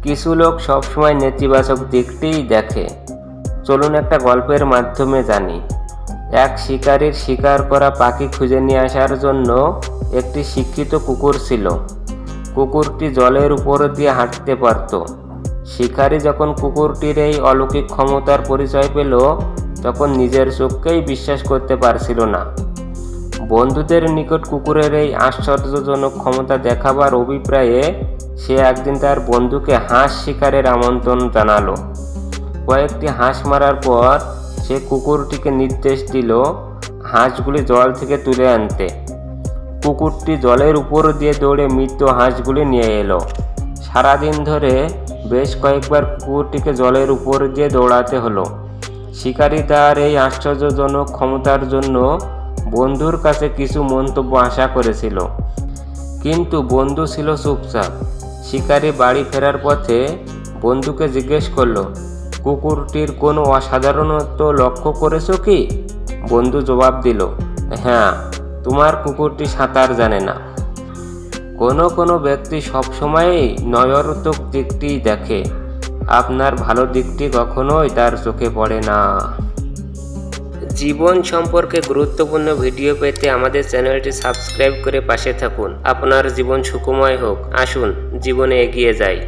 কিছু লোক সবসময় নেতিবাচক দিকটিই দেখে। চলুন একটা গল্পের মাধ্যমে জানি। এক শিকারীর শিকার করা পাখি খুঁজে নিয়ে আসার জন্য একটি শিক্ষিত কুকুর ছিল। কুকুরটি জলের উপর দিয়ে হাঁটতে পারত। শিকারী যখন কুকুরটির এই অলৌকিক ক্ষমতার পরিচয় পেল, তখন নিজের চোখকেই বিশ্বাস করতে পারছিল না। বন্ধুদের নিকট কুকুরের এই আশ্চর্যজনক ক্ষমতা দেখাবার অভিপ্রায়ে সে একদিন তার বন্ধুকে হাঁস শিকারের আমন্ত্রণ জানালো। কয়েকটি হাঁস মারার পর সে কুকুরটিকে নির্দেশ দিল হাঁসগুলি জল থেকে তুলে আনতে। কুকুরটি জলের উপর দিয়ে দৌড়ে মৃত হাঁসগুলি নিয়ে এলো। সারাদিন ধরে বেশ কয়েকবার কুকুরটিকে জলের উপর দিয়ে দৌড়াতে হলো। শিকারী তার এই আশ্চর্যজনক ক্ষমতার জন্য বন্ধুর কাছে কিছু মন্তব্য আশা করেছিল, কিন্তু বন্ধু ছিল চুপচাপ। শিকারী বাড়ি ফেরার পথে বন্ধুকে জিজ্ঞেস করলো, কুকুরটির কোনো অসাধারণত্ব লক্ষ্য করেছো কি? বন্ধু জবাব দিল, হ্যাঁ, তোমার কুকুরটি সাঁতার জানে না। কোনো ব্যক্তি সবসময়ই নয়রতক দিকটি দেখে, আপনার ভালো দিকটি কখনোই তার চোখে পড়ে না। জীবন সম্পর্কে গুরুত্বপূর্ণ ভিডিও পেতে আমাদের চ্যানেলটি সাবস্ক্রাইব করে পাশে থাকুন। আপনার জীবন সুখময় হোক। আসুন জীবনে এগিয়ে যাই।